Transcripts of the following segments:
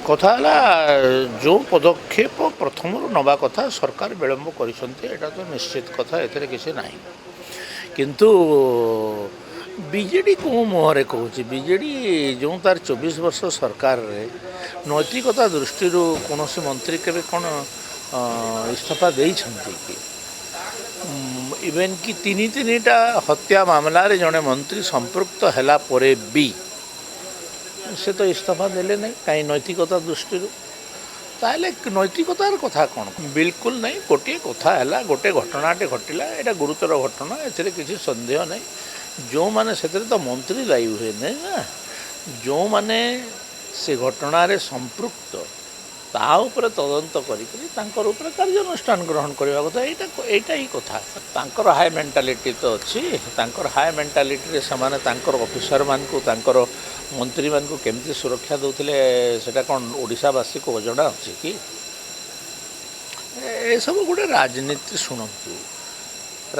କଥା ହେଲା ଯେଉଁ ପଦକ୍ଷେପ ପ୍ରଥମରୁ ନେବା କଥା ସରକାର ବିଳମ୍ବ କରିଛନ୍ତି ଏଇଟା ତ ନିଶ୍ଚିତ କଥା, ଏଥିରେ କିଛି ନାହିଁ। କିନ୍ତୁ ବିଜେଡ଼ି କେଉଁ ମୁହଁରେ କହୁଛି? ବିଜେଡ଼ି ଯେଉଁ ତାର 24 ବର୍ଷ ସରକାରରେ ନୈତିକତା ଦୃଷ୍ଟିରୁ କୌଣସି ମନ୍ତ୍ରୀ କେବେ କ'ଣ ଇସ୍ତଫା ଦେଇଛନ୍ତି କି? ଇଭେନ୍ କି ତିନିଟା ହତ୍ୟା ମାମଲାରେ ଜଣେ ମନ୍ତ୍ରୀ ସମ୍ପୃକ୍ତ ହେଲା ପରେ ବି ସେ ତ ଇସ୍ତଫା ଦେଲେ ନାହିଁ, କାହିଁ ନୈତିକତା ଦୃଷ୍ଟିରୁ। ତାହେଲେ ନୈତିକତାର କଥା କ'ଣ? ବିଲକୁଲ ନାହିଁ। ଗୋଟିଏ କଥା ହେଲା, ଗୋଟେ ଘଟଣାଟେ ଘଟିଲା, ଏଇଟା ଗୁରୁତର ଘଟଣା, ଏଥିରେ କିଛି ସନ୍ଦେହ ନାହିଁ। ଯେଉଁମାନେ ସେଥିରେ ତ ମନ୍ତ୍ରୀ ଦାୟୀ ହୁଏ ନାହିଁ ନା, ଯେଉଁମାନେ ସେ ଘଟଣାରେ ସମ୍ପୃକ୍ତ ତା ଉପରେ ତଦନ୍ତ କରିକି ତାଙ୍କର ଉପରେ କାର୍ଯ୍ୟାନୁଷ୍ଠାନ ଗ୍ରହଣ କରିବା କଥା। ଏଇଟା ହିଁ କଥା। ତାଙ୍କର ହାଇ ମେଣ୍ଟାଲିଟି ତ ଅଛି, ତାଙ୍କର ହାଇ ମେଣ୍ଟାଲିଟିରେ ସେମାନେ ତାଙ୍କର ଅଫିସରମାନଙ୍କୁ, ତାଙ୍କର ମନ୍ତ୍ରୀମାନଙ୍କୁ କେମିତି ସୁରକ୍ଷା ଦେଉଥିଲେ ସେଇଟା କ'ଣ ଓଡ଼ିଶାବାସୀକୁ ଅଜଣା ଅଛି କି? ଏସବୁ ଗୋଟେ ରାଜନୀତି। ଶୁଣନ୍ତୁ,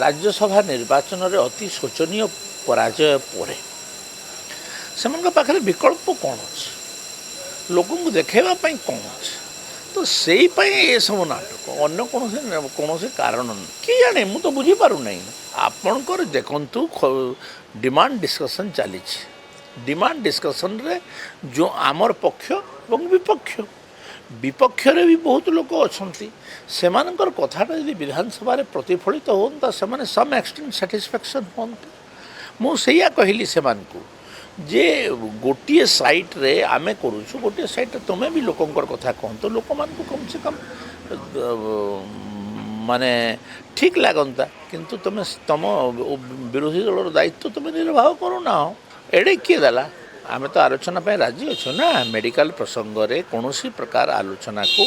ରାଜ୍ୟସଭା ନିର୍ବାଚନରେ ଅତି ଶୋଚନୀୟ ପରାଜୟ ପରେ ସେମାନଙ୍କ ପାଖରେ ବିକଳ୍ପ କ'ଣ ଅଛି? ଲୋକଙ୍କୁ ଦେଖାଇବା ପାଇଁ କ'ଣ ଅଛି? ତ ସେଇପାଇଁ ଏସବୁ ନାଟକ, ଅନ୍ୟ କୌଣସି କାରଣ ନାହିଁ। କିଏ ଜାଣେ, ମୁଁ ତ ବୁଝିପାରୁନାହିଁ। ଆପଣଙ୍କର ଦେଖନ୍ତୁ, ଡିମାଣ୍ଡ ଡିସ୍କସନ୍ ଚାଲିଛି। ଡିମାଣ୍ଡ ଡିସ୍କସନ୍ରେ ଯେଉଁ ଆମର ପକ୍ଷ ଏବଂ ବିପକ୍ଷରେ ବି ବହୁତ ଲୋକ ଅଛନ୍ତି। ସେମାନଙ୍କର କଥାଟା ଯଦି ବିଧାନସଭାରେ ପ୍ରତିଫଳିତ ହୁଅନ୍ତା, ସେମାନେ ସମ୍ ଏକ୍ସଟେଣ୍ଟ ସାଟିସ୍ଫ୍ୟାକ୍ସନ୍ ହୁଅନ୍ତେ। ମୁଁ ସେଇଆ କହିଲି ସେମାନଙ୍କୁ ଯେ ଗୋଟିଏ ସାଇଟ୍ରେ ଆମେ କରୁଛୁ, ଗୋଟିଏ ସାଇଟ୍ରେ ତୁମେ ବି ଲୋକଙ୍କର କଥା କୁହନ୍ତୁ, ଲୋକମାନଙ୍କୁ କମ୍ ସେ କମ୍ ମାନେ ଠିକ୍ ଲାଗନ୍ତା। କିନ୍ତୁ ତୁମେ ତୁମ ବିରୋଧୀ ଦଳର ଦାୟିତ୍ୱ ତୁମେ ନିର୍ବାହ କରୁନାହ। ଏଡ଼େ କିଏ ଦେଲା? ଆମେ ତ ଆଲୋଚନା ପାଇଁ ରାଜି ଅଛୁ ନା। ମେଡ଼ିକାଲ ପ୍ରସଙ୍ଗରେ କୌଣସି ପ୍ରକାର ଆଲୋଚନାକୁ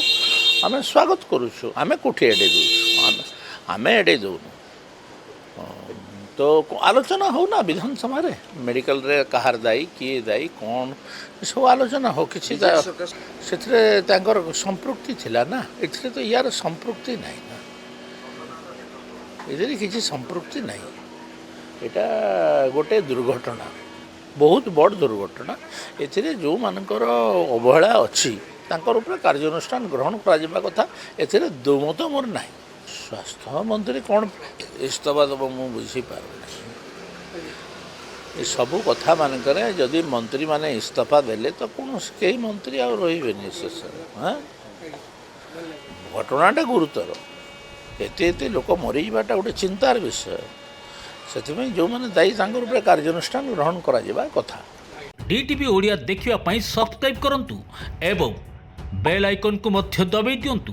ଆମେ ସ୍ୱାଗତ କରୁଛୁ। ଆମେ କେଉଁଠି ଏଡ଼େଇ ଦେଉଛୁ? ଆମେ ଏଡ଼େଇ ଦେଉନୁ। ତ ଆଲୋଚନା ହଉ ନା ବିଧାନସଭାରେ, ମେଡ଼ିକାଲରେ କାହାର ଦାୟୀ, କିଏ ଦାୟୀ, କ'ଣ, ଏସବୁ ଆଲୋଚନା ହଉ। କିଛି ସେଥିରେ ତାଙ୍କର ସମ୍ପୃକ୍ତି ଥିଲା ନା, ଏଥିରେ ତ ୟାର ସମ୍ପୃକ୍ତି ନାହିଁ ନା, ଏଥିରେ କିଛି ସମ୍ପୃକ୍ତି ନାହିଁ। ଏଇଟା ଗୋଟେ ଦୁର୍ଘଟଣା, ବହୁତ ବଡ଼ ଦୁର୍ଘଟଣା। ଏଥିରେ ଯେଉଁମାନଙ୍କର ଅବହେଳା ଅଛି ତାଙ୍କର ଉପରେ କାର୍ଯ୍ୟାନୁଷ୍ଠାନ ଗ୍ରହଣ କରାଯିବା କଥା। ଏଥିରେ ଦ୍ୱିମତ ମୋର ନାହିଁ। ସ୍ୱାସ୍ଥ୍ୟମନ୍ତ୍ରୀ କ'ଣ ଇସ୍ତଫା ଦେବ ମୁଁ ବୁଝିପାରୁନାହିଁ। ଏସବୁ କଥାମାନଙ୍କରେ ଯଦି ମନ୍ତ୍ରୀମାନେ ଇସ୍ତଫା ଦେଲେ ତ କୌଣସି କେହି ମନ୍ତ୍ରୀ ଆଉ ରହିବେନି ଶେଷରେ। ଘଟଣାଟା ଗୁରୁତର, ଏତେ ଲୋକ ମରିଯିବାଟା ଗୋଟେ ଚିନ୍ତାର ବିଷୟ। ସେଥିପାଇଁ ଯେଉଁମାନେ ଦାୟୀ ତାଙ୍କର ଉପରେ କାର୍ଯ୍ୟାନୁଷ୍ଠାନ ଗ୍ରହଣ କରାଯିବା କଥା। DTV ଓଡ଼ିଆ ଦେଖିବା ପାଇଁ ସବସ୍କ୍ରାଇବ୍ କରନ୍ତୁ ଏବଂ ବେଲ୍ ଆଇକନ୍କୁ ମଧ୍ୟ ଦବାଇ ଦିଅନ୍ତୁ।